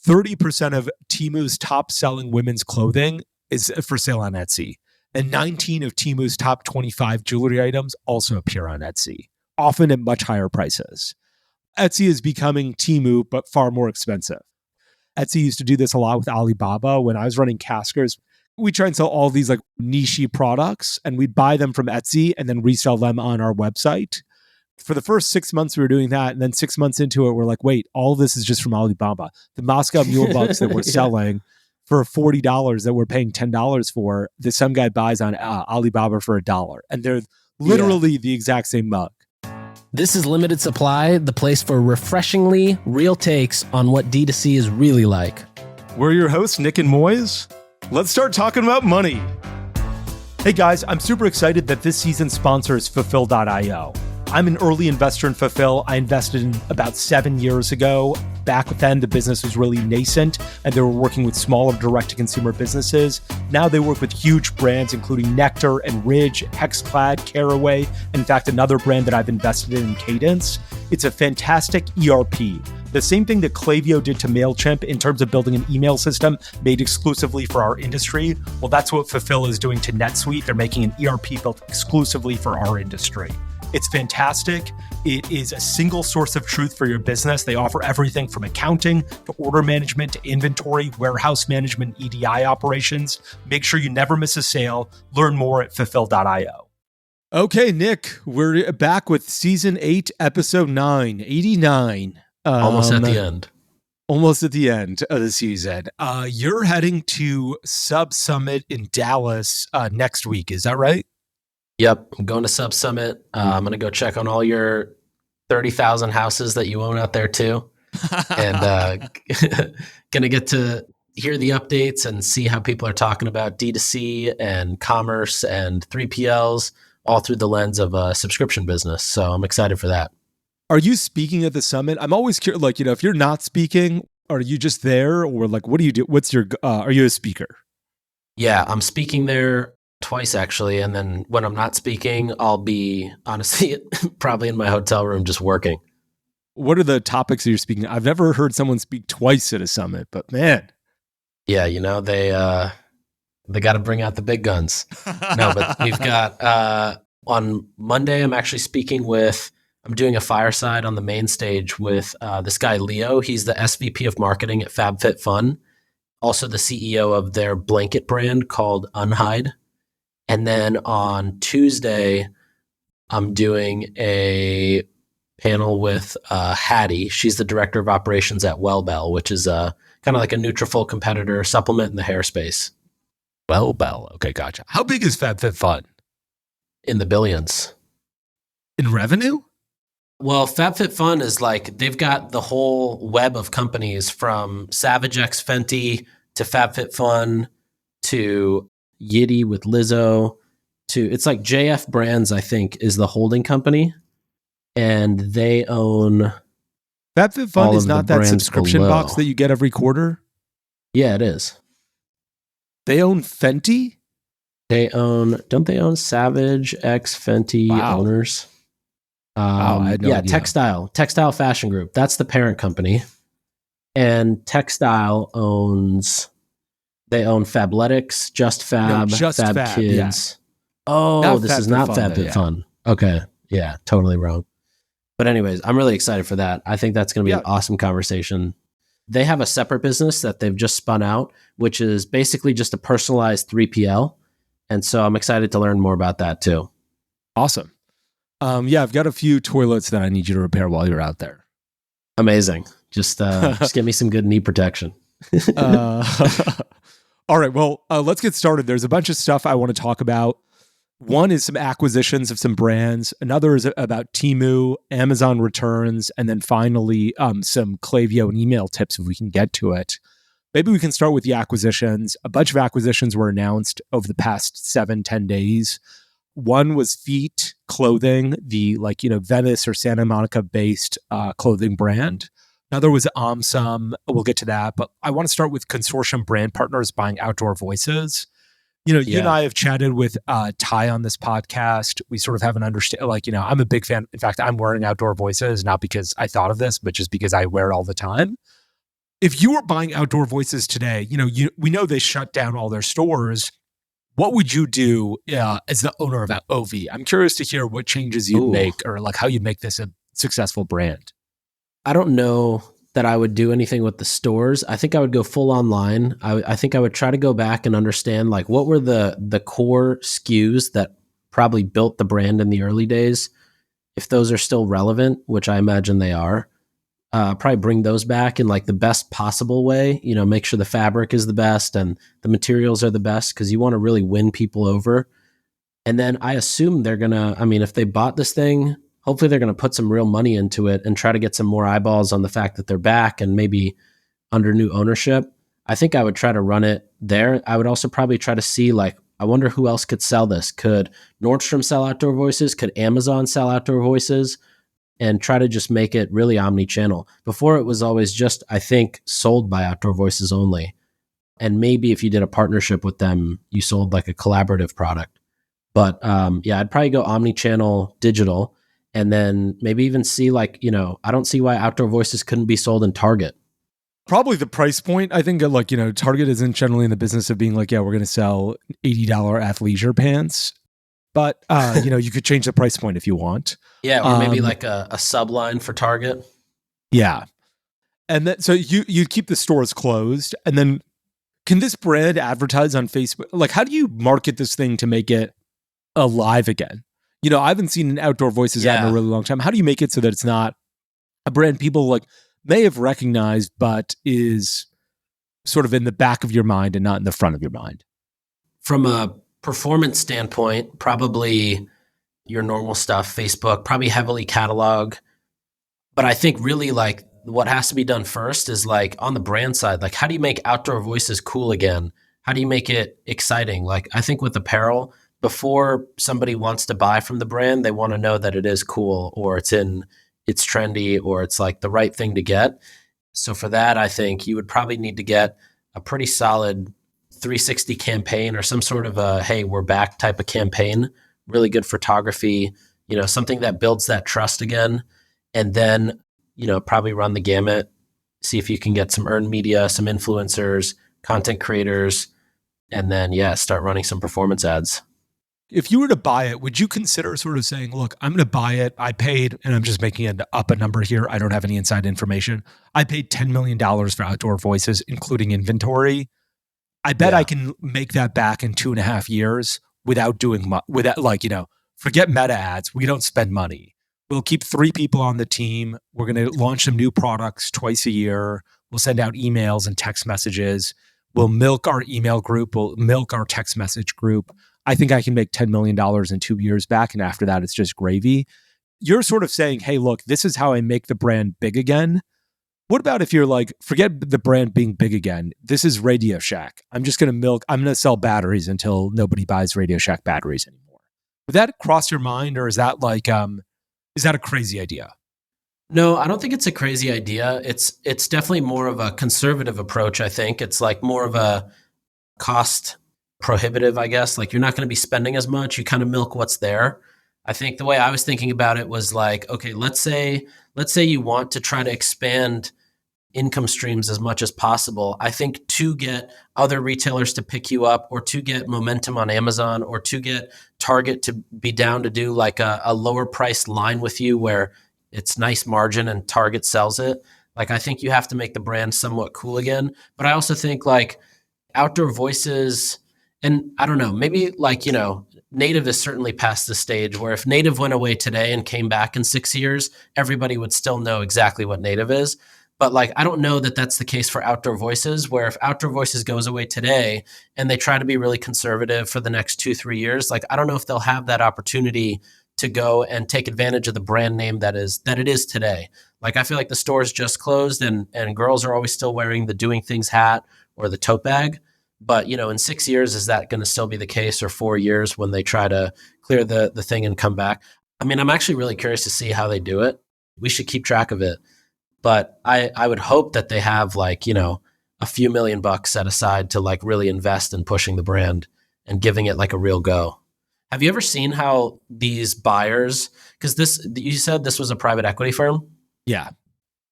30% of Temu's top selling women's clothing is for sale on Etsy. And 19 of Temu's top 25 jewelry items also appear on Etsy, often at much higher prices. Etsy is becoming Temu, but far more expensive. Etsy used to do this a lot with Alibaba. When I was running Caskers, we try and sell all these like niche products, and we'd buy them from Etsy and then resell them on our website. For the first 6 months, we were doing that. And then 6 months into it, we're like, wait, all this is just from Alibaba. The Moscow Mule bugs that we're selling for $40 that we're paying $10 for, some guy buys on Alibaba for $1. And they're literally the exact same mug. This is Limited Supply, the place for refreshingly real takes on what D2C is really like. We're your hosts, Nick and Moiz. Let's start talking about money. Hey guys, I'm super excited that this season's sponsor is Fulfill.io. I'm an early investor in Fulfill. I invested in about 7 years ago. Back then, the business was really nascent, and they were working with smaller direct-to-consumer businesses. Now they work with huge brands, including Nectar and Ridge, Hexclad, Caraway, and in fact, another brand that I've invested in, Cadence. It's a fantastic ERP. The same thing that Klaviyo did to MailChimp in terms of building an email system made exclusively for our industry. Well, that's what Fulfill is doing to NetSuite. They're making an ERP built exclusively for our industry. It's fantastic. It is a single source of truth for your business. They offer everything from accounting to order management to inventory, warehouse management, EDI operations. Make sure you never miss a sale. Learn more at fulfill.io. Okay, Nick, we're back with season 8, episode 9, 89. Almost at the end. Almost at the end of the season. You're heading to Sub Summit in Dallas next week. Is that right? Yep, I'm going to Sub Summit. I'm going to go check on all your 30,000 houses that you own out there too. And going to get to hear the updates and see how people are talking about D2C and commerce and 3PLs all through the lens of a subscription business. So I'm excited for that. Are you speaking at the summit? I'm always curious, like, if you're not speaking, are you just there, or like, what do you do? What's your, are you a speaker? Yeah, I'm speaking there twice actually. And then when I'm not speaking, I'll be honestly probably in my hotel room just working. What are the topics that you're speaking? I've never heard someone speak twice at a summit, but man. Yeah, they got to bring out the big guns. No, but we've got, on Monday, I'm doing a fireside on the main stage with this guy, Leo. He's the SVP of marketing at FabFitFun, also the CEO of their blanket brand called Unhide. And then on Tuesday, I'm doing a panel with Hattie. She's the director of operations at Wellbell, which is kind of like a Nutrafol competitor, supplement in the hair space. Wellbell. Okay, gotcha. How big is FabFitFun? In the billions. In revenue? Well, FabFitFun is like, they've got the whole web of companies from Savage X Fenty to FabFitFun to Yitty with Lizzo to, it's like JF Brands, I think, is the holding company. And they own FabFitFun is not that subscription box that you get every quarter? Yeah, it is. They own Fenty? Don't they own Savage X Fenty owners? I had no idea. Textile Fashion Group. That's the parent company. And Textile they own Fabletics, Just Fab, Fab Kids. Yeah. Oh, this is not FabFitFun. Yeah. Okay. Yeah, totally wrong. But anyways, I'm really excited for that. I think that's going to be an awesome conversation. They have a separate business that they've just spun out, which is basically just a personalized 3PL. And so I'm excited to learn more about that too. Awesome. I've got a few toilets that I need you to repair while you're out there. Amazing. Just give me some good knee protection. All right. Well, let's get started. There's a bunch of stuff I want to talk about. One is some acquisitions of some brands. Another is about Temu, Amazon returns, and then finally some Klaviyo and email tips if we can get to it. Maybe we can start with the acquisitions. A bunch of acquisitions were announced over the past 7-10 days. One was Feet Clothing, the Venice or Santa Monica based clothing brand. Another was Omsom. We'll get to that, but I want to start with consortium brand partners buying Outdoor Voices. You and I have chatted with Ty on this podcast. We sort of have an understanding, I'm a big fan. In fact, I'm wearing Outdoor Voices, not because I thought of this, but just because I wear it all the time. if you were buying Outdoor Voices today, we know they shut down all their stores. What would you do as the owner of OV? I'm curious to hear what changes you'd make or like how you make this a successful brand. I don't know that I would do anything with the stores. I think I would go full online. I think I would try to go back and understand like what were the core SKUs that probably built the brand in the early days. If those are still relevant, which I imagine they are, probably bring those back in like the best possible way. Make sure the fabric is the best and the materials are the best because you want to really win people over. And then I assume they're gonna. If they bought this thing, hopefully they're going to put some real money into it and try to get some more eyeballs on the fact that they're back and maybe under new ownership. I think I would try to run it there. I would also probably try to see like, I wonder who else could sell this. Could Nordstrom sell Outdoor Voices? Could Amazon sell Outdoor Voices? And try to just make it really omni-channel. Before it was always just, I think, sold by Outdoor Voices only. And maybe if you did a partnership with them, you sold like a collaborative product. But I'd probably go omni-channel digital. And then maybe even see like, I don't see why Outdoor Voices couldn't be sold in Target. Probably the price point. I think like, Target isn't generally in the business of being like, yeah, we're going to sell $80 athleisure pants. But, you could change the price point if you want. Yeah, or maybe like a subline for Target. Yeah. And then, so you keep the stores closed. And then can this brand advertise on Facebook? Like, how do you market this thing to make it alive again? I haven't seen an Outdoor Voices ad in a really long time. How do you make it so that it's not a brand people like may have recognized, but is sort of in the back of your mind and not in the front of your mind? From a performance standpoint, probably your normal stuff, Facebook, probably heavily catalog. But I think really like what has to be done first is like on the brand side, like how do you make Outdoor Voices cool again? How do you make it exciting? Like I think with apparel, before somebody wants to buy from the brand, they want to know that it is cool or it's trendy or it's like the right thing to get. So for that, I think you would probably need to get a pretty solid 360 campaign or some sort of a, hey, we're back type of campaign, really good photography, something that builds that trust again. And then, probably run the gamut, see if you can get some earned media, some influencers, content creators, and then, start running some performance ads. If you were to buy it, would you consider sort of saying, look, I'm going to buy it. I paid, and I'm just making up a number here. I don't have any inside information. I paid $10 million for Outdoor Voices, including inventory. I bet I can make that back in 2.5 years without doing forget meta ads. We don't spend money. We'll keep 3 people on the team. We're going to launch some new products twice a year. We'll send out emails and text messages. We'll milk our email group. We'll milk our text message group. I think I can make $10 million in 2 years back. And after that, it's just gravy. You're sort of saying, hey, look, this is how I make the brand big again. What about if you're like, forget the brand being big again. This is Radio Shack. I'm going to sell batteries until nobody buys Radio Shack batteries anymore. Would that cross your mind, or is that like, is that a crazy idea? No, I don't think it's a crazy idea. It's definitely more of a conservative approach, I think. It's like more of a cost prohibitive, I guess. Like you're not going to be spending as much. You kind of milk what's there. I think the way I was thinking about it was like, okay, let's say you want to try to expand income streams as much as possible. I think to get other retailers to pick you up, or to get momentum on Amazon, or to get Target to be down to do like a lower price line with you where it's nice margin and Target sells it. Like, I think you have to make the brand somewhat cool again. But I also think like Outdoor Voices, and I don't know, maybe like, Native is certainly past the stage where if Native went away today and came back in 6 years, everybody would still know exactly what Native is. But like, I don't know that that's the case for Outdoor Voices, where if Outdoor Voices goes away today and they try to be really conservative for the next 2-3 years, like, I don't know if they'll have that opportunity to go and take advantage of the brand name that it is today. Like, I feel like the stores just closed and girls are always still wearing the Doing Things hat or the tote bag. But, in 6 years, is that going to still be the case, or 4 years when they try to clear the thing and come back? I mean, I'm actually really curious to see how they do it. We should keep track of it. But I would hope that they have like, a few $1 million set aside to like really invest in pushing the brand and giving it like a real go. Have you ever seen how these buyers, because you said this was a private equity firm? Yeah.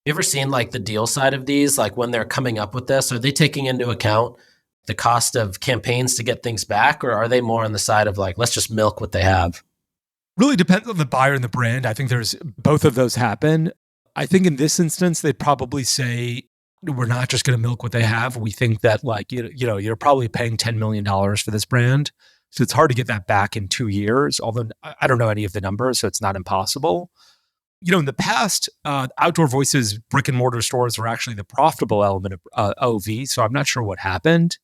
You ever seen like the deal side of these? Like when they're coming up with this, are they taking into account the cost of campaigns to get things back? Or are they more on the side of like, let's just milk what they have? Really depends on the buyer and the brand. I think there's both of those happen. I think in this instance, they'd probably say, we're not just going to milk what they have. We think that like, you're probably paying $10 million for this brand. So it's hard to get that back in 2 years, although I don't know any of the numbers, so it's not impossible. In the past, Outdoor Voices brick and mortar stores were actually the profitable element of OV. So I'm not sure what happened.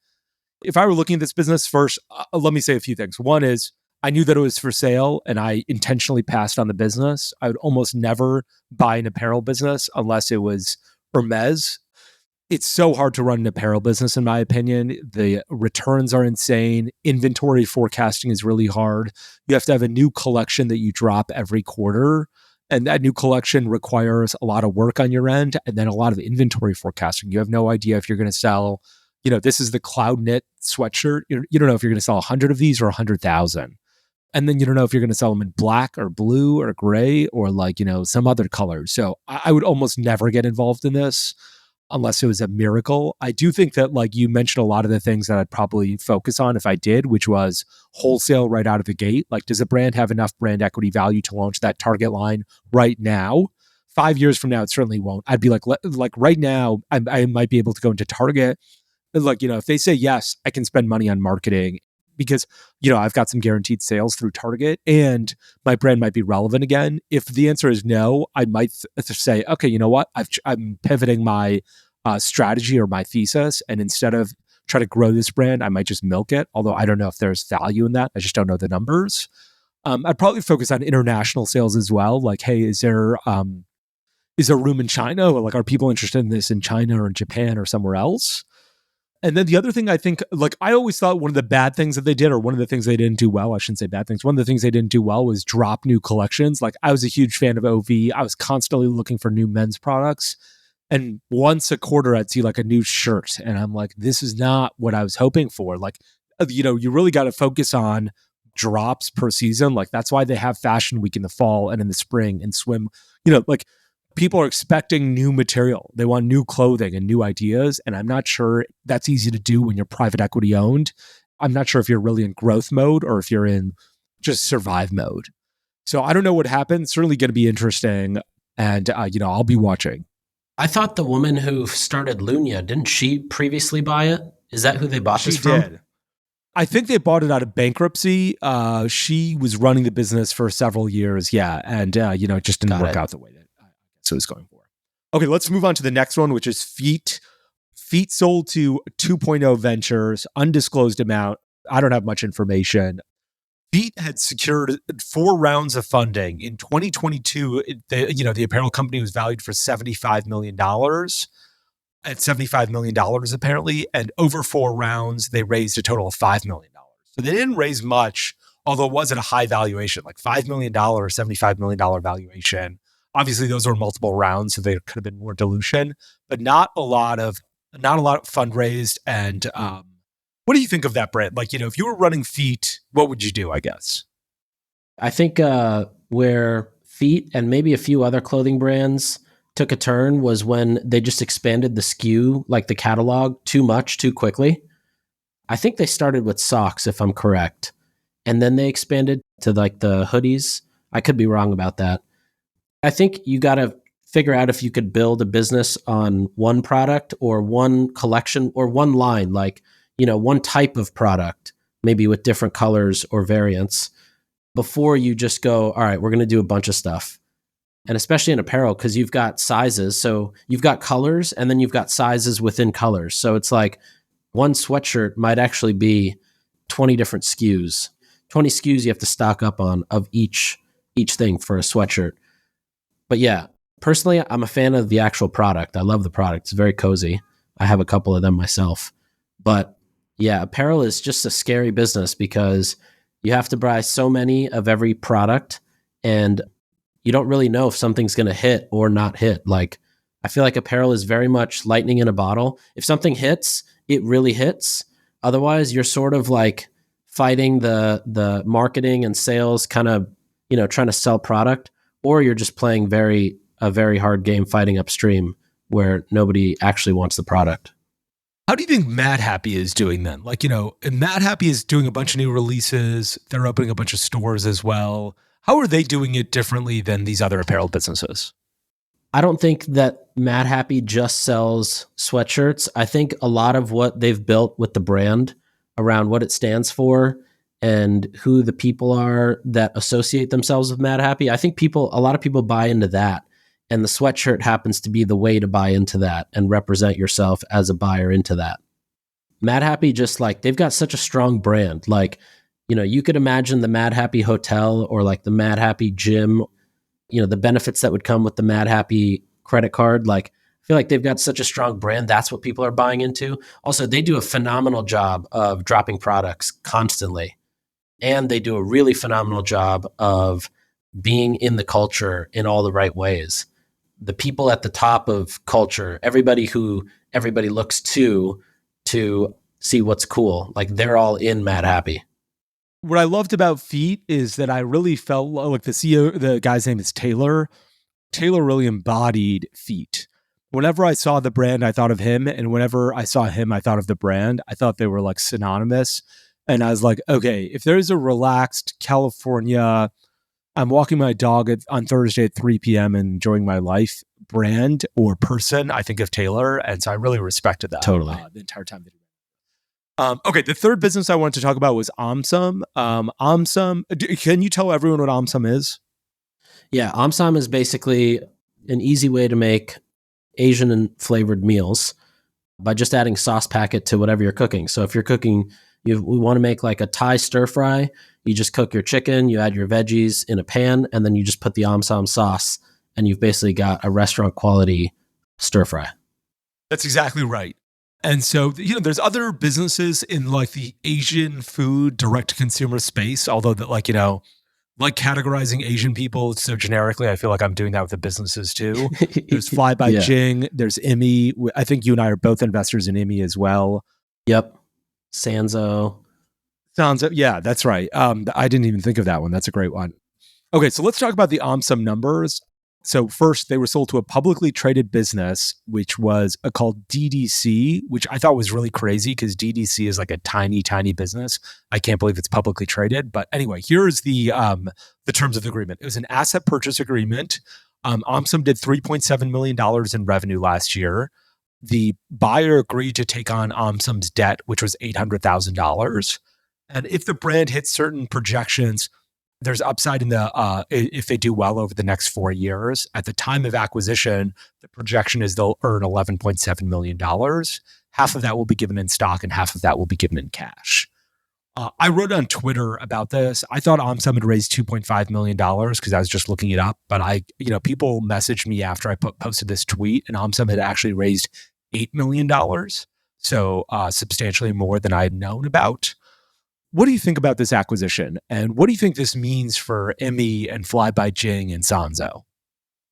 If I were looking at this business first, let me say a few things. One is I knew that it was for sale and I intentionally passed on the business. I would almost never buy an apparel business unless it was Hermes. It's so hard to run an apparel business, in my opinion. The returns are insane. Inventory forecasting is really hard. You have to have a new collection that you drop every quarter. And that new collection requires a lot of work on your end and then a lot of inventory forecasting. You have no idea if you're going to sell, this is the cloud knit sweatshirt. You don't know if you're going to sell 100 of these or 100,000. And then you don't know if you're going to sell them in black or blue or gray or some other color. So I would almost never get involved in this unless it was a miracle. I do think that you mentioned a lot of the things that I'd probably focus on if I did, which was wholesale right out of the gate. Does a brand have enough brand equity value to launch that target line right now? 5 years from now, it certainly won't. I'd be like right now, I might be able to go into Target. If they say yes, I can spend money on marketing because, I've got some guaranteed sales through Target and my brand might be relevant again. If the answer is no, I might say, okay, you know what? I'm pivoting my strategy or my thesis. And instead of try to grow this brand, I might just milk it. Although I don't know if there's value in that. I just don't know the numbers. I'd probably focus on international sales as well. Hey, is there room in China? Or are people interested in this in China or in Japan or somewhere else? And then the other thing I think, I always thought one of the bad things that they did, or one of the things they didn't do well, I shouldn't say bad things. One of the things they didn't do well was drop new collections. I was a huge fan of OV. I was constantly looking for new men's products. And once a quarter, I'd see a new shirt. And I'm like, this is not what I was hoping for. You really got to focus on drops per season. That's why they have Fashion Week in the fall and in the spring and swim. People are expecting new material. They want new clothing and new ideas. And I'm not sure that's easy to do when you're private equity owned. I'm not sure if you're really in growth mode or if you're in just survive mode. So I don't know what happens. Certainly going to be interesting. And, I'll be watching. I thought the woman who started Lunia, didn't she previously buy it? Is that who they bought this from? She did. I think they bought it out of bankruptcy. She was running the business for several years. Yeah. And, it just didn't work out the way that it was going for. Okay, let's move on to the next one, which is Feet. Feet sold to 2.0 Ventures, undisclosed amount. I don't have much information. Feet had secured 4 rounds of funding. In 2022, the apparel company was valued for $75 million. At $75 million, apparently. And over 4 rounds, they raised a total of $5 million. So they didn't raise much, although it was at a high valuation, $5 million, $75 million valuation. Obviously, those were multiple rounds, so there could have been more dilution, but not a lot of fundraised. And what do you think of that brand? If you were running Feet, what would you do, I guess? I think where Feet and maybe a few other clothing brands took a turn was when they just expanded the SKU, the catalog, too much, too quickly. I think they started with socks, if I'm correct. And then they expanded to the hoodies. I could be wrong about that. I think you got to figure out if you could build a business on one product or one collection or one line, one type of product, maybe with different colors or variants, before you just go, all right, we're going to do a bunch of stuff. And especially in apparel, because you've got sizes. So you've got colors and then you've got sizes within colors. So it's one sweatshirt might actually be 20 different SKUs. 20 SKUs you have to stock up on of each thing for a sweatshirt. But yeah, personally, I'm a fan of the actual product. I love the product. It's very cozy. I have a couple of them myself. But yeah, apparel is just a scary business because you have to buy so many of every product and you don't really know if something's going to hit or not hit. I feel like apparel is very much lightning in a bottle. If something hits, it really hits. Otherwise, you're sort of fighting the marketing and sales kind of, trying to sell product, or you're just playing very a very hard game fighting upstream where nobody actually wants the product. How do you think Mad Happy is doing then? Like, and Mad Happy is doing a bunch of new releases. They're opening a bunch of stores as well. How are they doing it differently than these other apparel businesses? I don't think that Mad Happy just sells sweatshirts. I think a lot of what they've built with the brand around what it stands for and who the people are that associate themselves with Mad Happy, I think a lot of people buy into that. And the sweatshirt happens to be the way to buy into that and represent yourself as a buyer into that. Mad Happy, just like, they've got such a strong brand. Like, you could imagine the Mad Happy Hotel or like the Mad Happy Gym, the benefits that would come with the Mad Happy credit card. Like, I feel like they've got such a strong brand. That's what people are buying into. Also, they do a phenomenal job of dropping products constantly. And they do a really phenomenal job of being in the culture in all the right ways. The people at the top of culture, everybody who everybody looks to see what's cool, like they're all in Mad Happy. What I loved about Feet is that I really felt like the CEO, the guy's name is Taylor. Taylor really embodied Feet. Whenever I saw the brand, I thought of him. And whenever I saw him, I thought of the brand. I thought they were like synonymous. And I was like, okay, if there's a relaxed California, I'm walking my dog on Thursday at 3 p.m. and enjoying my life brand or person, I think of Taylor. And so I really respected that Totally. The entire time. Okay, the third business I wanted to talk about was Omsom. Omsom, can you tell everyone what Omsom is? Yeah, Omsom is basically an easy way to make Asian and flavored meals by just adding sauce packet to whatever you're cooking. So if you're cooking, we want to make like a Thai stir fry. You just cook your chicken, you add your veggies in a pan, and then you just put the Omsom sauce, and you've basically got a restaurant quality stir fry. That's exactly right. And so, there's other businesses in like the Asian food direct to consumer space, although that like categorizing Asian people so generically, I feel like I'm doing that with the businesses too. There's BY Jing, there's immi. I think you and I are both investors in immi as well. Yep. Sanzo, yeah, that's right. I didn't even think of that one. That's a great one. Okay, so let's talk about the Omsom numbers. So first, they were sold to a publicly traded business, which was called DTC, which I thought was really crazy because DTC is like a tiny, tiny business. I can't believe it's publicly traded. But anyway, here's the terms of the agreement. It was an asset purchase agreement. Omsom did $3.7 million in revenue last year. The buyer agreed to take on Omsom's debt, which was $800,000. And if the brand hits certain projections, there's upside in the if they do well over the next 4 years. At the time of acquisition, the projection is they'll earn $11.7 million. Half of that will be given in stock and half of that will be given in cash. I wrote on Twitter about this. I thought Omsom had raised $2.5 million because I was just looking it up. But people messaged me after I posted this tweet, and Omsom had actually raised $8 million. So substantially more than I had known about. What do you think about this acquisition? And what do you think this means for immi and BY Jing and Sanzo?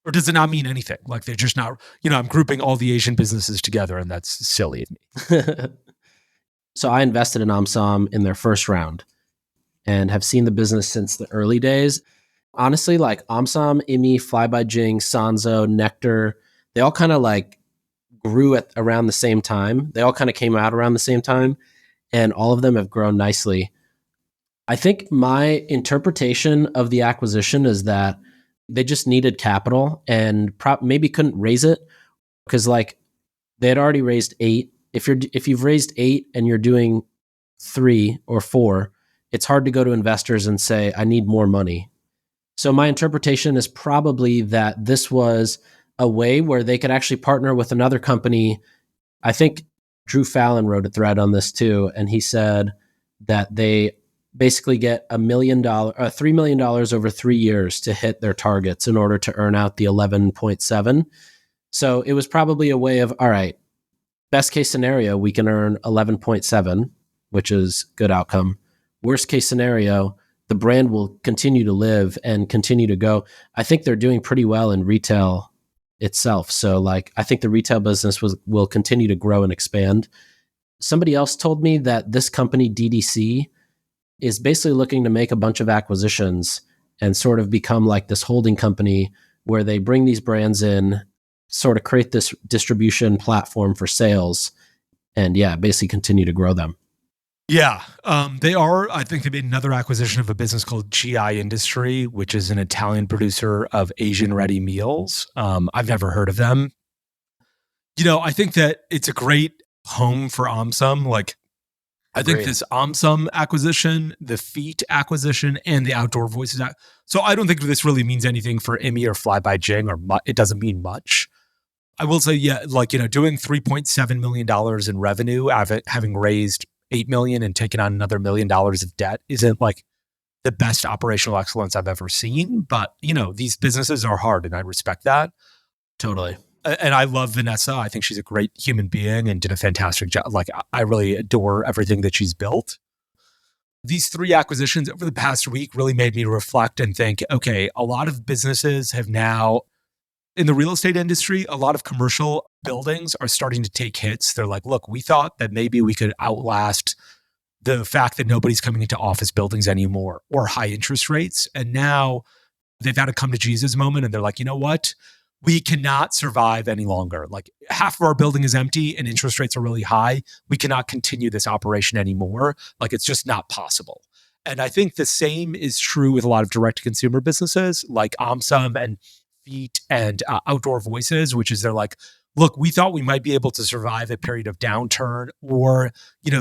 Or does it not mean anything? Like they're just not, I'm grouping all the Asian businesses together and that's silly of me. So I invested in Omsom in their first round and have seen the business since the early days. Honestly, like Omsom, immi, BY Jing, Sanzo, Nectar, they all kind of like grew at around the same time. They all kind of came out around the same time. And all of them have grown nicely. I think my interpretation of the acquisition is that they just needed capital and maybe couldn't raise it because like they had already raised 8. If you've raised 8 and you're doing 3 or 4, it's hard to go to investors and say, I need more money. So my interpretation is probably that this was a way where they could actually partner with another company. I think Drew Fallon wrote a thread on this too, and he said that they basically get $3 million over 3 years to hit their targets in order to earn out the 11.7. So it was probably a way of, all right, best case scenario, we can earn 11.7, which is good outcome. Worst case scenario, the brand will continue to live and continue to go. I think they're doing pretty well in retail itself. So like, I think the retail business will continue to grow and expand. Somebody else told me that this company DTC is basically looking to make a bunch of acquisitions and sort of become like this holding company where they bring these brands in, sort of create this distribution platform for sales, and basically continue to grow them. Yeah, I think they made another acquisition of a business called GI Industry, which is an Italian producer of Asian ready meals. I've never heard of them. I think that it's a great home for Omsom. I think this Omsom acquisition, the Feet acquisition, and the Outdoor Voices. So I don't think this really means anything for immi or BY Jing, or it doesn't mean much. I will say, doing $3.7 million in revenue, having raised $8 million and taken on another $1 million of debt isn't the best operational excellence I've ever seen. But, these businesses are hard, and I respect that. Totally. And I love Vanessa. I think she's a great human being and did a fantastic job. I really adore everything that she's built. These 3 acquisitions over the past week really made me reflect and think, okay, a lot of businesses have now, in the real estate industry, a lot of commercial buildings are starting to take hits. They're like, look, we thought that maybe we could outlast the fact that nobody's coming into office buildings anymore or high interest rates. And now they've had a come to Jesus moment, and they're like, you know what? We cannot survive any longer. Half of our building is empty and interest rates are really high. We cannot continue this operation anymore. It's just not possible. And I think the same is true with a lot of direct-to-consumer businesses like Omsom and Feet and Outdoor Voices, which is they're like, look, we thought we might be able to survive a period of downturn or,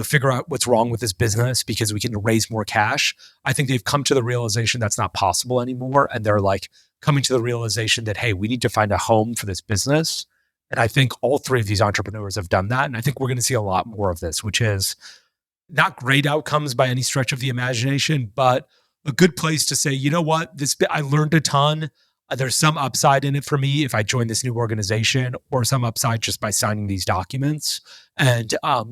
figure out what's wrong with this business because we can raise more cash. I think they've come to the realization that's not possible anymore. And they're coming to the realization that, hey, we need to find a home for this business. And I think all 3 of these entrepreneurs have done that. And I think we're going to see a lot more of this, which is not great outcomes by any stretch of the imagination, but a good place to say, you know what, I learned a ton. There's some upside in it for me if I join this new organization, or some upside just by signing these documents. And, I'll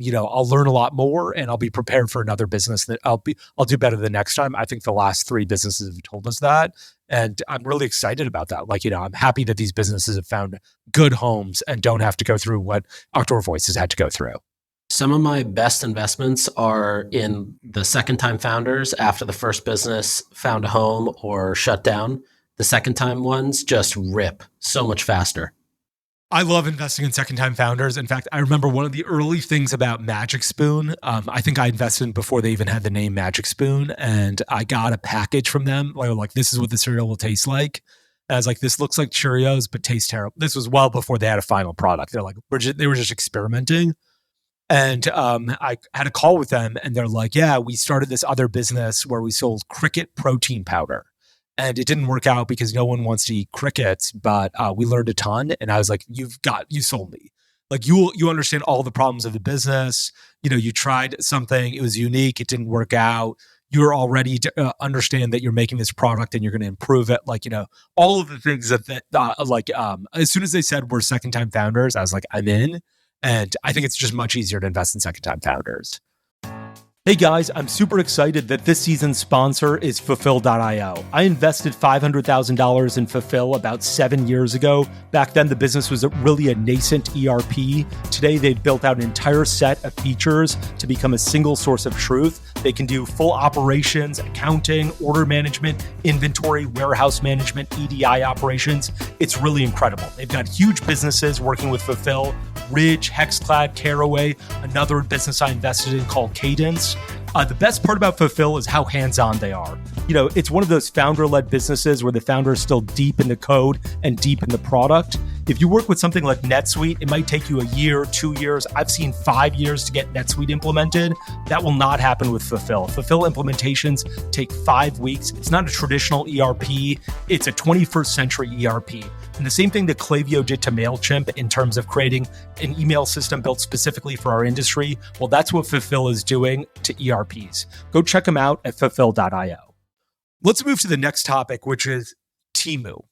learn a lot more, and I'll be prepared for another business that I'll do better the next time. I think the last 3 businesses have told us that. And I'm really excited about that. I'm happy that these businesses have found good homes and don't have to go through what Outdoor Voices had to go through. Some of my best investments are in the second-time founders after the first business found a home or shut down. The second-time ones just rip so much faster. I love investing in second-time founders. In fact, I remember one of the early things about Magic Spoon. I think I invested in before they even had the name Magic Spoon, and I got a package from them. They were like, this is what the cereal will taste like. And I was like, this looks like Cheerios, but tastes terrible. This was well before they had a final product. They're like, they were just experimenting. And I had a call with them, and they're like, yeah, we started this other business where we sold cricket protein powder. And it didn't work out because no one wants to eat crickets, but we learned a ton. And I was like, you sold me. You understand all the problems of the business. You tried something, it was unique, it didn't work out. You're already to understand that you're making this product and you're going to improve it. All of the things that as soon as they said we're second-time founders, I was like, I'm in. And I think it's just much easier to invest in second-time founders. Hey guys, I'm super excited that this season's sponsor is Fulfill.io. I invested $500,000 in Fulfill about 7 years ago. Back then, the business was really a nascent ERP. Today, they've built out an entire set of features to become a single source of truth. They can do full operations, accounting, order management, inventory, warehouse management, EDI operations. It's really incredible. They've got huge businesses working with Fulfill, Ridge, Hexclad, Caraway, another business I invested in called Cadence. The best part about Fulfill is how hands-on they are. It's one of those founder-led businesses where the founder is still deep in the code and deep in the product. If you work with something like NetSuite, it might take you a year, 2 years. I've seen 5 years to get NetSuite implemented. That will not happen with Fulfill. Fulfill implementations take 5 weeks. It's not a traditional ERP. It's a 21st century ERP. And the same thing that Klaviyo did to MailChimp in terms of creating an email system built specifically for our industry, well, that's what Fulfill is doing to ERPs. Go check them out at fulfill.io. Let's move to the next topic, which is Temu.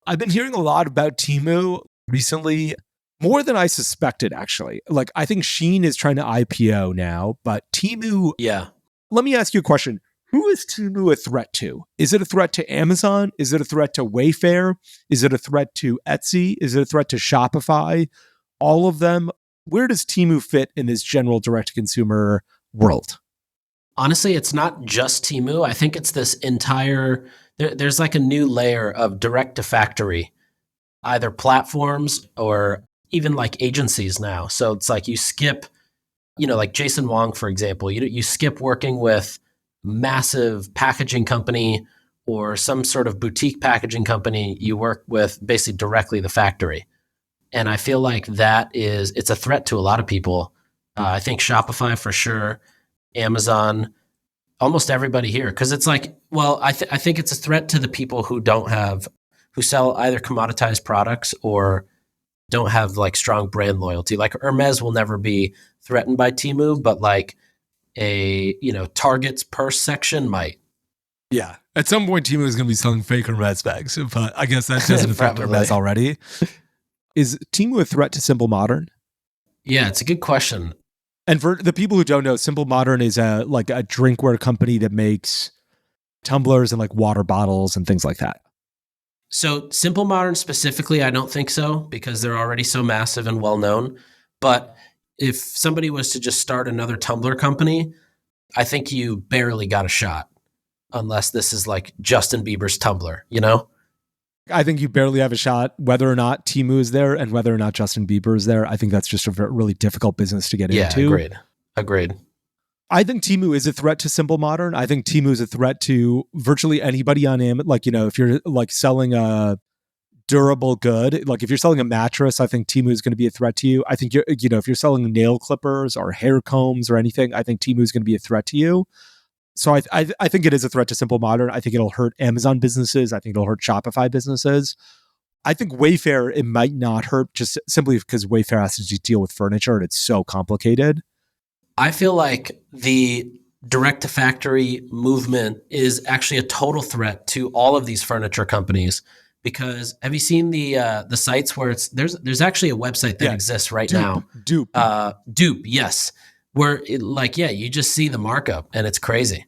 I've been hearing a lot about Temu recently, more than I suspected, actually. I think Shein is trying to IPO now, but Temu... Yeah. Let me ask you a question. Who is Temu a threat to? Is it a threat to Amazon? Is it a threat to Wayfair? Is it a threat to Etsy? Is it a threat to Shopify? All of them. Where does Temu fit in this general direct-to-consumer world? Honestly, it's not just Temu. I think it's this entire... There's a new layer of direct-to-factory either platforms or even like agencies now. So it's like you skip, like Jason Wong, for example, you skip working with massive packaging company or some sort of boutique packaging company. You work with basically directly the factory. And I feel like it's a threat to a lot of people. I think Shopify for sure, Amazon, almost everybody here. Cause it's like, well, I think it's a threat to the people who sell either commoditized products or don't have like strong brand loyalty. Like Hermes will never be threatened by Temu, but like Target's purse section might. Yeah. At some point, Temu is going to be selling fake Hermes bags, but I guess that doesn't affect Hermes already. Is Temu a threat to Simple Modern? Yeah, it's a good question. And for the people who don't know, Simple Modern is a drinkware company that makes tumblers and like water bottles and things like that. So Simple Modern specifically, I don't think so, because they're already so massive and well-known. But if somebody was to just start another tumbler company, I think you barely got a shot, unless this is like Justin Bieber's tumbler, I think you barely have a shot, whether or not Temu is there and whether or not Justin Bieber is there. I think that's just a really difficult business to get into. Yeah, agreed. I think Temu is a threat to Simple Modern. I think Temu is a threat to virtually anybody on Amazon. Like, if you're like selling a durable good, like if you're selling a mattress, I think Temu is going to be a threat to you. I think if you're selling nail clippers or hair combs or anything, I think Temu is going to be a threat to you. So I think it is a threat to Simple Modern. I think it'll hurt Amazon businesses. I think it'll hurt Shopify businesses. I think Wayfair, it might not hurt just simply because Wayfair has to deal with furniture and it's so complicated. I feel like the direct-to-factory movement is actually a total threat to all of these furniture companies, because have you seen the sites where there's actually a website that exists right now? Dupe, yes. Where you just see the markup and it's crazy.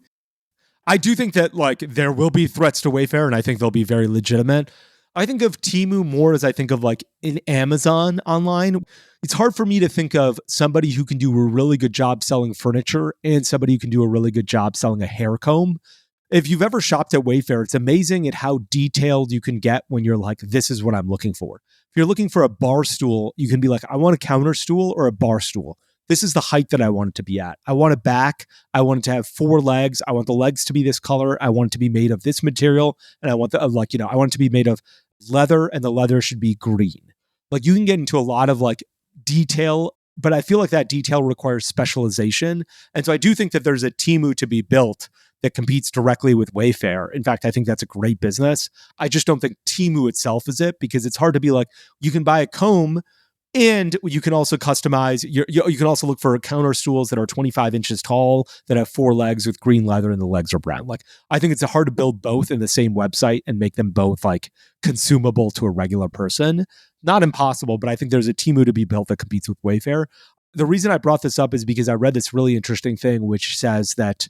I do think that like there will be threats to Wayfair, and I think they'll be very legitimate. I think of Temu more as I think of like in Amazon online. It's hard for me to think of somebody who can do a really good job selling furniture and somebody who can do a really good job selling a hair comb. If you've ever shopped at Wayfair, it's amazing at how detailed you can get when you're like, this is what I'm looking for. If you're looking for a bar stool, you can be like, I want a counter stool or a bar stool. This is the height that I want it to be at. I want a back. I want it to have 4 legs. I want the legs to be this color. I want it to be made of this material. And I want I want it to be made of leather, and the leather should be green. Like you can get into a lot of like detail, but I feel like that detail requires specialization. And so I do think that there's a Temu to be built that competes directly with Wayfair. In fact, I think that's a great business. I just don't think Temu itself is it, because it's hard to be like, you can buy a comb and you can also customize. You can also look for counter stools that are 25 inches tall that have 4 legs with green leather and the legs are brown. Like, I think it's hard to build both in the same website and make them both like consumable to a regular person. Not impossible, but I think there's a Temu to be built that competes with Wayfair. The reason I brought this up is because I read this really interesting thing, which says that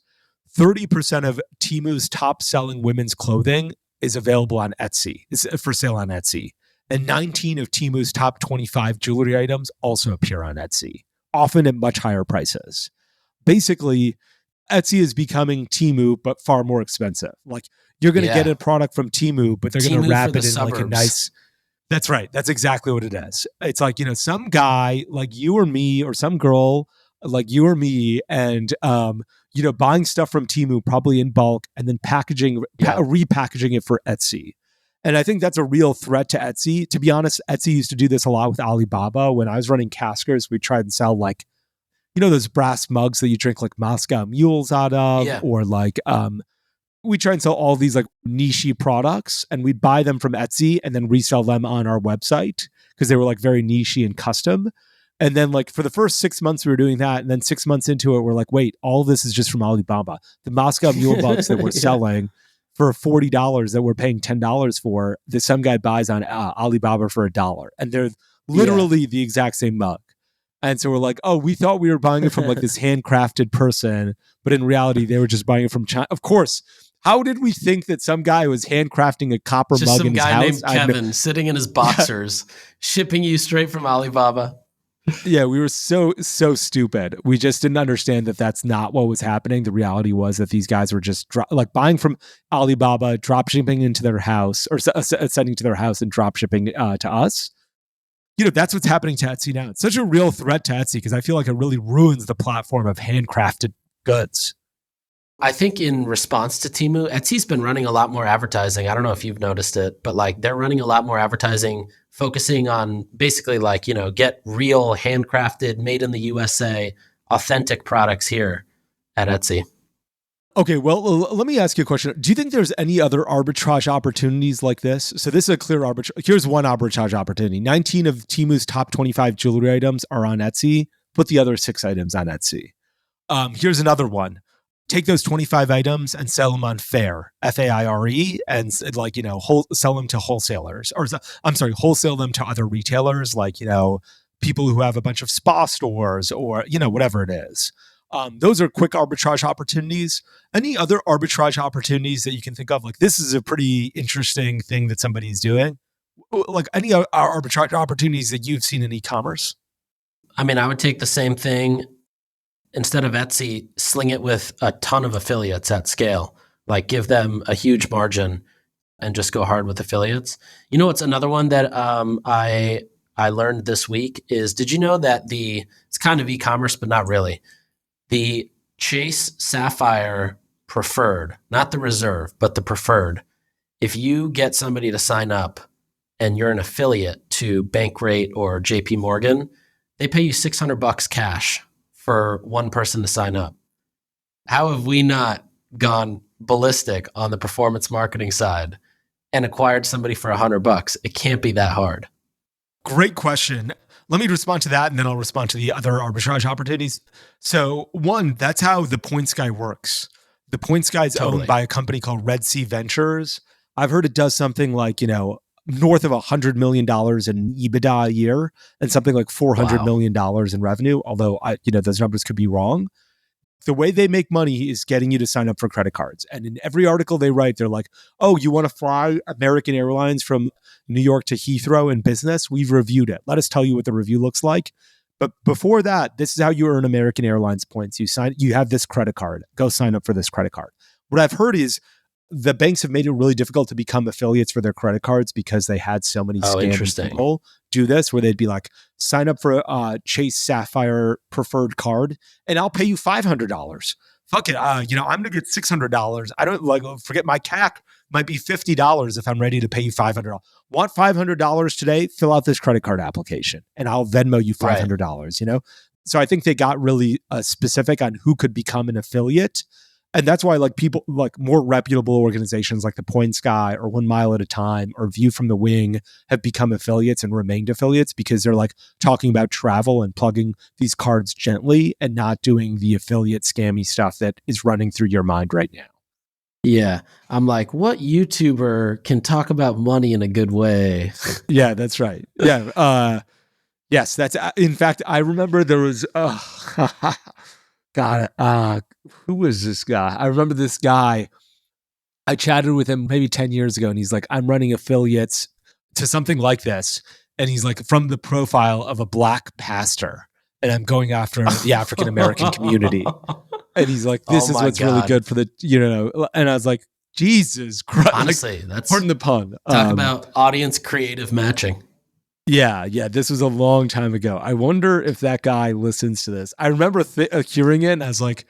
30% of Temu's top selling women's clothing is available on Etsy. It's for sale on Etsy. And 19 of Temu's top 25 jewelry items also appear on Etsy, often at much higher prices. Basically, Etsy is becoming Temu, but far more expensive. Like, you're going to get a product from Temu, but they're going to wrap it in like a nice... That's right. That's exactly what it is. It's like, some guy like you or me, or some girl like you or me, and buying stuff from Temu probably in bulk and then repackaging it for Etsy. And I think that's a real threat to Etsy. To be honest, Etsy used to do this a lot with Alibaba. When I was running Caskers, we tried and sell like, those brass mugs that you drink like Moscow mules out of, or like, we try and sell all these like niche products, and we'd buy them from Etsy and then resell them on our website because they were like very niche and custom. And then like for the first 6 months we were doing that. And then 6 months into it, we're like, wait, all this is just from Alibaba. The Moscow mule bugs that we're selling for $40 that we're paying $10 for, that some guy buys on Alibaba for $1. And they're literally the exact same mug. And so we're like, oh, we thought we were buying it from like this handcrafted person, but in reality, they were just buying it from China. Of course. How did we think that some guy was handcrafting a copper mug in his house? Just some guy named Kevin sitting in his boxers, shipping you straight from Alibaba. Yeah, we were so stupid. We just didn't understand that that's not what was happening. The reality was that these guys were just like buying from Alibaba, drop shipping into their house, or sending to their house and drop shipping to us. That's what's happening to Etsy now. It's such a real threat to Etsy because I feel like it really ruins the platform of handcrafted goods. I think in response to Temu, Etsy's been running a lot more advertising. I don't know if you've noticed it, but like they're running a lot more advertising, focusing on basically like, get real handcrafted, made in the USA, authentic products here at Etsy. Okay, well, let me ask you a question. Do you think there's any other arbitrage opportunities like this? So this is a clear arbitrage. Here's one arbitrage opportunity. 19 of Temu's top 25 jewelry items are on Etsy. Put the other 6 items on Etsy. Here's another one. Take those 25 items and sell them on Fair, Faire, and sell them to wholesalers. Wholesale them to other retailers, like, people who have a bunch of spa stores or, whatever it is. Those are quick arbitrage opportunities. Any other arbitrage opportunities that you can think of? Like, this is a pretty interesting thing that somebody's doing. Like, any arbitrage opportunities that you've seen in e-commerce? I mean, I would take the same thing. Instead of Etsy, sling it with a ton of affiliates at scale. Like, give them a huge margin and just go hard with affiliates. What's another one that I learned this week is, did you know that it's kind of e-commerce, but not really. The Chase Sapphire Preferred, not the Reserve, but the Preferred. If you get somebody to sign up and you're an affiliate to Bankrate or JP Morgan, they pay you $600 cash for one person to sign up. How have we not gone ballistic on the performance marketing side and acquired somebody for $100? It can't be that hard. Great question. Let me respond to that, and then I'll respond to the other arbitrage opportunities. So one, that's how the Points Guy works. The Points Guy is owned by a company called Red Sea Ventures. I've heard it does something like, north of $100 million in EBITDA a year and something like $400 million in revenue. Although those numbers could be wrong. The way they make money is getting you to sign up for credit cards. And in every article they write, they're like, oh, you want to fly American Airlines from New York to Heathrow in business? We've reviewed it. Let us tell you what the review looks like. But before that, this is how you earn American Airlines points. You have this credit card. Go sign up for this credit card. What I've heard is the banks have made it really difficult to become affiliates for their credit cards because they had so many scam people do this, where they'd be like, sign up for a Chase Sapphire Preferred card and I'll pay you $500. Fuck it. I'm going to get $600. I don't forget my CAC might be $50 if I'm ready to pay you $500. Want $500 today? Fill out this credit card application and I'll Venmo you $500, So I think they got really specific on who could become an affiliate. And that's why people like more reputable organizations like the Points Guy or 1 Mile at a Time or View from the Wing have become affiliates and remained affiliates because they're like talking about travel and plugging these cards gently and not doing the affiliate scammy stuff that is running through your mind right now. Yeah. I'm like, what YouTuber can talk about money in a good way? Yeah, that's right. Yeah. Yes, that's in fact, I remember there was God, who was this guy? I remember this guy. I chatted with him maybe 10 years ago, and he's like, I'm running affiliates to something like this. And he's like, from the profile of a black pastor, and I'm going after the African-American community. And he's like, this is what's really good for the, and I was like, Jesus Christ. Honestly, that's, pardon the pun. Talk about audience creative matching. Yeah, this was a long time ago. I wonder if that guy listens to this. I remember hearing it, and I was like,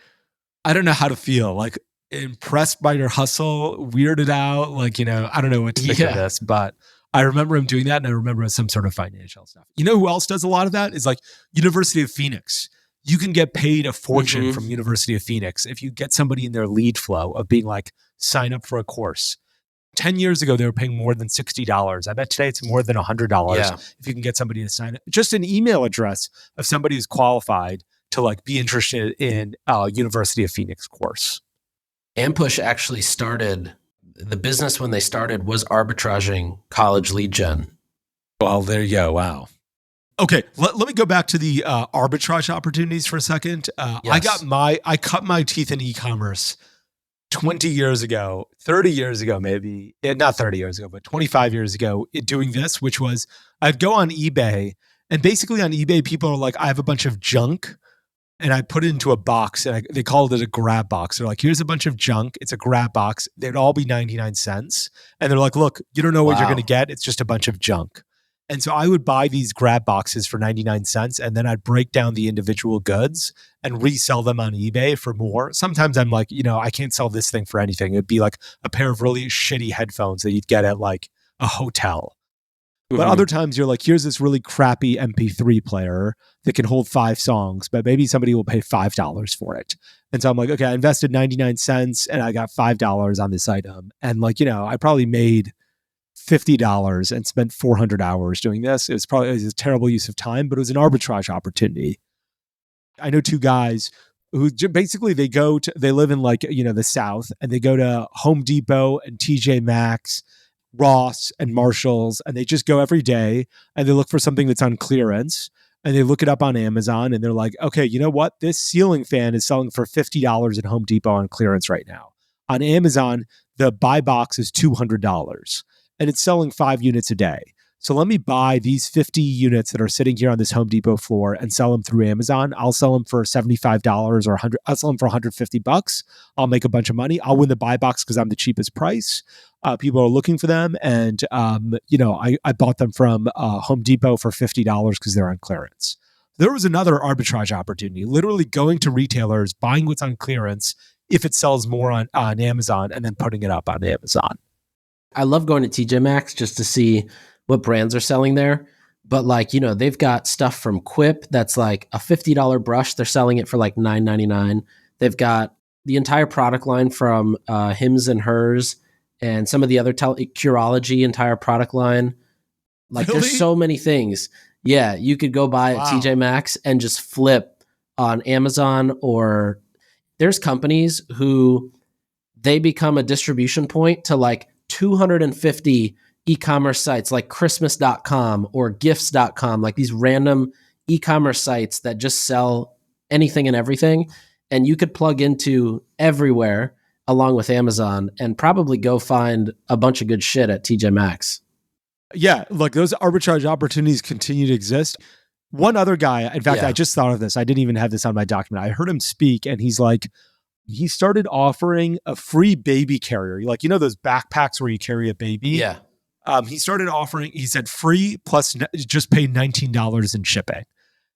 I don't know how to feel. Like, impressed by your hustle, weirded out. Like, I don't know what to think of this, but I remember him doing that, and I remember some sort of financial stuff. You know who else does a lot of that? Is like University of Phoenix. You can get paid a fortune from University of Phoenix if you get somebody in their lead flow of being like, sign up for a course. 10 years ago, they were paying more than $60. I bet today it's more than $100 if you can get somebody to sign up. Just an email address of somebody who's qualified to like be interested in a University of Phoenix course. Ampush actually started, the business when they started was arbitraging college lead gen. Well, there you go. Wow. Okay, let me go back to the arbitrage opportunities for a second. I cut my teeth in e-commerce 20 years ago, 30 years ago, maybe, not 30 years ago, but 25 years ago, doing this, which was I'd go on eBay And basically on eBay, people are like, I have a bunch of junk and I put it into a box and they called it a grab box. They're like, here's a bunch of junk. It's a grab box. They'd all be 99 cents. And they're like, look, you don't know what you're going to get. It's just a bunch of junk. And so I would buy these grab boxes for 99 cents and then I'd break down the individual goods and resell them on eBay for more. Sometimes I'm like, I can't sell this thing for anything. It'd be like a pair of really shitty headphones that you'd get at like a hotel. But other times you're like, here's this really crappy MP3 player that can hold 5 songs, but maybe somebody will pay $5 for it. And so I'm like, okay, I invested 99 cents and I got $5 on this item. And like, I probably made $50 and spent 400 hours doing this. It was a terrible use of time, but it was an arbitrage opportunity. I know 2 guys who basically they live in like, the South, and they go to Home Depot and TJ Maxx, Ross and Marshalls, and they just go every day and they look for something that's on clearance and they look it up on Amazon and they're like, okay, you know what? This ceiling fan is selling for $50 at Home Depot on clearance right now. On Amazon, the buy box is $200 and it's selling 5 units a day. So let me buy these 50 units that are sitting here on this Home Depot floor and sell them through Amazon. I'll sell them for $75 or $100. I'll sell them for $150. I'll make a bunch of money. I'll win the buy box because I'm the cheapest price. People are looking for them. And, I bought them from Home Depot for $50 because they're on clearance. There was another arbitrage opportunity, literally going to retailers, buying what's on clearance if it sells more on Amazon and then putting it up on Amazon. I love going to TJ Maxx just to see what brands are selling there. But like, they've got stuff from Quip that's like a $50 brush. They're selling it for like $9.99. They've got the entire product line from Hims and Hers and some of the other Curology entire product line. Like Really? There's so many things. Yeah, you could go buy at TJ Maxx and just flip on Amazon, or there's companies who they become a distribution point to like 250 e-commerce sites like Christmas.com or gifts.com, like these random e-commerce sites that just sell anything and everything. And you could plug into everywhere along with Amazon and probably go find a bunch of good shit at TJ Maxx. Yeah, like those arbitrage opportunities continue to exist. One other guy, in fact, I just thought of this. I didn't even have this on my document. I heard him speak and he's like, he started offering a free baby carrier. Like, those backpacks where you carry a baby? Yeah. He started offering, he said free plus just pay $19 in shipping.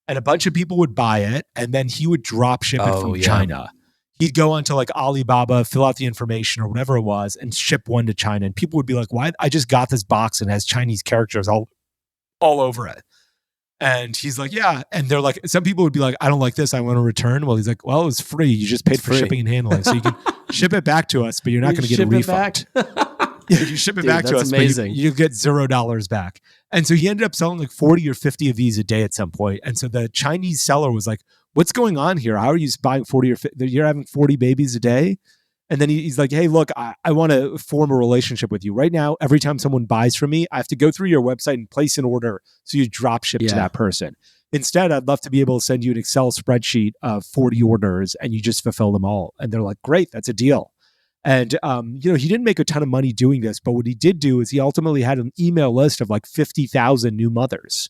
And a bunch of people would buy it and then he would drop ship it from China. He'd go onto like Alibaba, fill out the information or whatever it was and ship one to China. And people would be like, why? I just got this box and it has Chinese characters all over it. And he's like, yeah. And they're like, some people would be like, I don't like this. I want to return. Well, he's like, well, it was free. You just paid for shipping and handling. So you can ship it back to us, but you're not going to get a refund. Yeah, you ship it back to us, amazing. But you get $0 back. And so he ended up selling like 40 or 50 of these a day at some point. And so the Chinese seller was like, what's going on here? How are you buying 40 or 50? You're having 40 babies a day? And then he's like, hey, look, I want to form a relationship with you. Right now, every time someone buys from me, I have to go through your website and place an order so you drop ship to that person. Instead, I'd love to be able to send you an Excel spreadsheet of 40 orders and you just fulfill them all. And they're like, great, that's a deal. And, he didn't make a ton of money doing this, but what he did do is he ultimately had an email list of like 50,000 new mothers.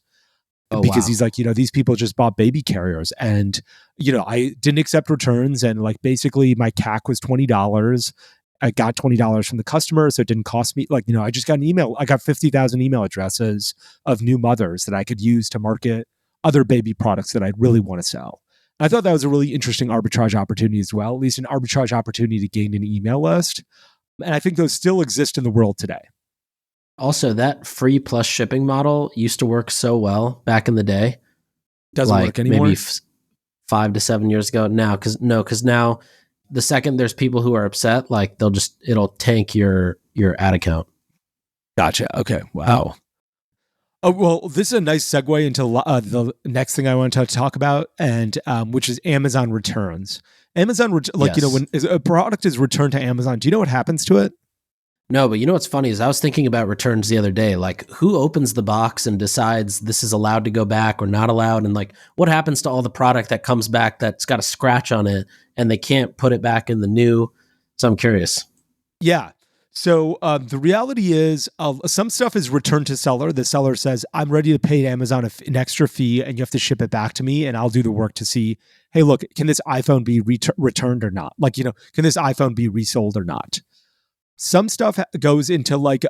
Because he's like, these people just bought baby carriers and, I didn't accept returns. And like, basically my CAC was $20. I got $20 from the customer. So it didn't cost me I just got an email. I got 50,000 email addresses of new mothers that I could use to market other baby products that I'd really want to sell. I thought that was a really interesting arbitrage opportunity as well, at least an arbitrage opportunity to gain an email list. And I think those still exist in the world today. Also, that free plus shipping model used to work so well back in the day. Doesn't work anymore? Maybe 5 to 7 years ago now. Because now the second there's people who are upset, like it'll tank your ad account. Gotcha. Okay. Wow. Oh, well, this is a nice segue into the next thing I want to talk about, and which is Amazon returns. Amazon, when a product is returned to Amazon, do you know what happens to it? No, but you know what's funny is I was thinking about returns the other day. Like, who opens the box and decides this is allowed to go back or not allowed? And like, what happens to all the product that comes back that's got a scratch on it and they can't put it back in the new? So I'm curious. Yeah. So the reality is some stuff is returned to seller. The seller says, I'm ready to pay Amazon an extra fee and you have to ship it back to me and I'll do the work to see, hey, look, can this iPhone be returned or not? Like, can this iPhone be resold or not? Some stuff goes into like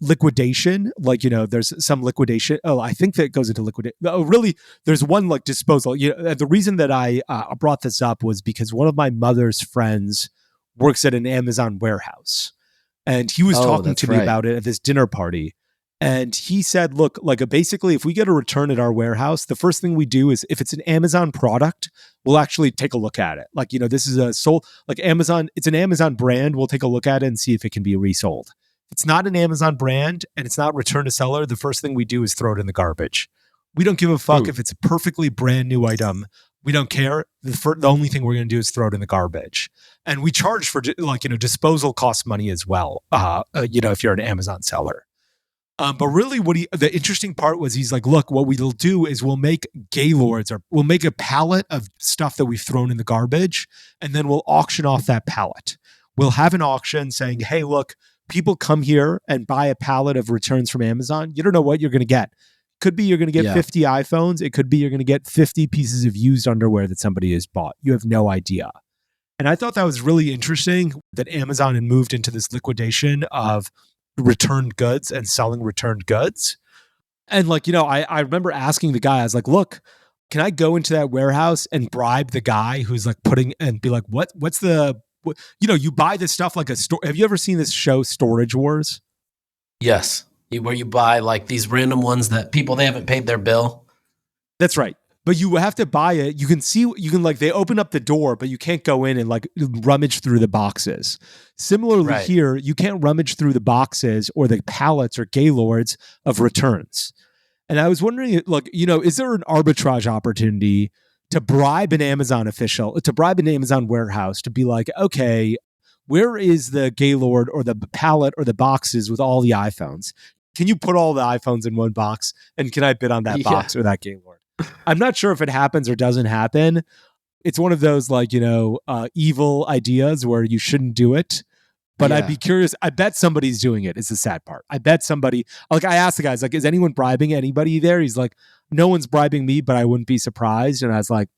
liquidation. Like, there's some liquidation. Oh, I think that goes into liquidation. Oh, really? There's one like disposal. The reason that I brought this up was because one of my mother's friends works at an Amazon warehouse. And he was talking to me about it at this dinner party. And he said, look, like basically, if we get a return at our warehouse, the first thing we do is if it's an Amazon product, we'll actually take a look at it. Like, this is Amazon, it's an Amazon brand. We'll take a look at it and see if it can be resold. If it's not an Amazon brand and it's not returned to seller, the first thing we do is throw it in the garbage. We don't give a fuck if it's a perfectly brand new item. We don't care. The only thing we're going to do is throw it in the garbage. And we charge for disposal costs money as well. If you're an Amazon seller. But really the interesting part was he's like, look, what we'll do is we'll make gaylords or we'll make a pallet of stuff that we've thrown in the garbage. And then we'll auction off that pallet. We'll have an auction saying, hey, look, people come here and buy a pallet of returns from Amazon. You don't know what you're going to get. Could be you're going to get 50 iPhones. It could be you're going to get 50 pieces of used underwear that somebody has bought. You have no idea. And I thought that was really interesting that Amazon had moved into this liquidation of returned goods and selling returned goods. And I remember asking the guy, I was like, look, can I go into that warehouse and bribe the guy who's like putting and be like, you buy this stuff like a store. Have you ever seen this show Storage Wars? Yes. Where you buy like these random ones that they haven't paid their bill. That's right. But you have to buy it. They open up the door, but you can't go in and like rummage through the boxes. Similarly here, you can't rummage through the boxes or the pallets or gaylords of returns. And I was wondering, is there an arbitrage opportunity to bribe an Amazon official, to bribe an Amazon warehouse to be like, okay, where is the gaylord or the pallet or the boxes with all the iPhones? Can you put all the iPhones in one box? And can I bid on that box or that gaylord? I'm not sure if it happens or doesn't happen. It's one of those evil ideas where you shouldn't do it. But I'd be curious. I bet somebody's doing it is the sad part. I bet somebody, I asked the guys, is anyone bribing anybody there? He's like, no one's bribing me, but I wouldn't be surprised. And I was like,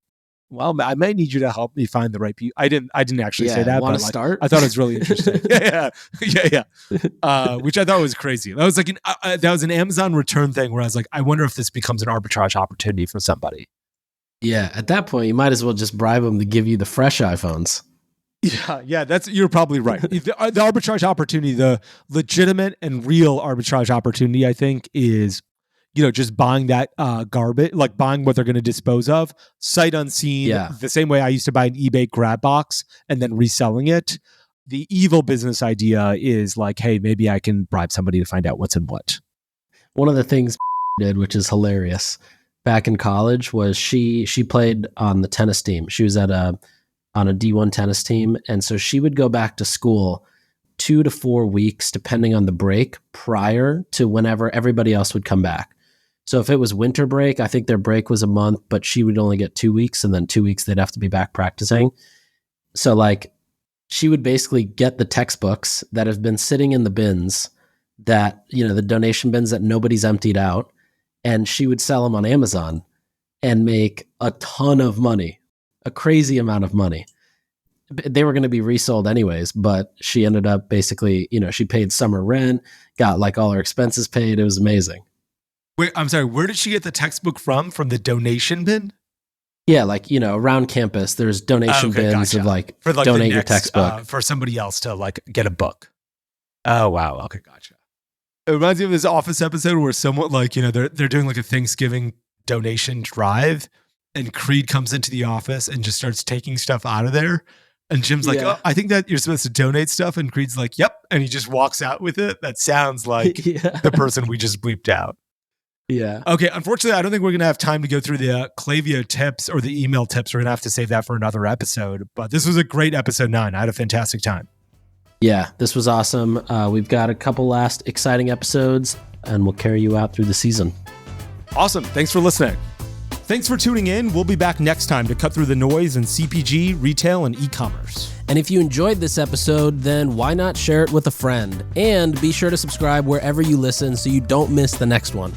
well, I might need you to help me find the right people. I didn't actually say that. Want to start? I thought it was really interesting. yeah. Which I thought was crazy. That was that was an Amazon return thing where I was like, I wonder if this becomes an arbitrage opportunity for somebody. Yeah, at that point, you might as well just bribe them to give you the fresh iPhones. Yeah, you're probably right. The arbitrage opportunity, the legitimate and real arbitrage opportunity, I think, is just buying that garbage, like buying what they're going to dispose of, sight unseen, the same way I used to buy an eBay grab box and then reselling it. The evil business idea is like, hey, maybe I can bribe somebody to find out what's in what. One of the things did, which is hilarious, back in college was she played on the tennis team. She was on a D1 tennis team. And so she would go back to school 2 to 4 weeks, depending on the break, prior to whenever everybody else would come back. So if it was winter break, I think their break was a month, but she would only get 2 weeks, and then 2 weeks they'd have to be back practicing. So she would basically get the textbooks that have been sitting in the bins that, the donation bins that nobody's emptied out, and she would sell them on Amazon and make a ton of money, a crazy amount of money. They were going to be resold anyways, but she ended up basically, she paid summer rent, got all her expenses paid. It was amazing. Wait, I'm sorry. Where did she get the textbook from? From the donation bin? Yeah, around campus, there's donation bins of for donate your textbook for somebody else to get a book. Oh wow, okay, gotcha. It reminds me of this Office episode where someone they're doing a Thanksgiving donation drive, and Creed comes into the office and just starts taking stuff out of there. And Jim's like, oh, I think that you're supposed to donate stuff, and Creed's like, yep, and he just walks out with it. That sounds like the person we just bleeped out. Yeah. Okay. Unfortunately, I don't think we're going to have time to go through the Klaviyo tips or the email tips. We're going to have to save that for another episode. But this was a great episode 9. I had a fantastic time. Yeah, this was awesome. We've got a couple last exciting episodes, and we'll carry you out through the season. Awesome. Thanks for listening. Thanks for tuning in. We'll be back next time to cut through the noise in CPG, retail, and e-commerce. And if you enjoyed this episode, then why not share it with a friend? And be sure to subscribe wherever you listen so you don't miss the next one.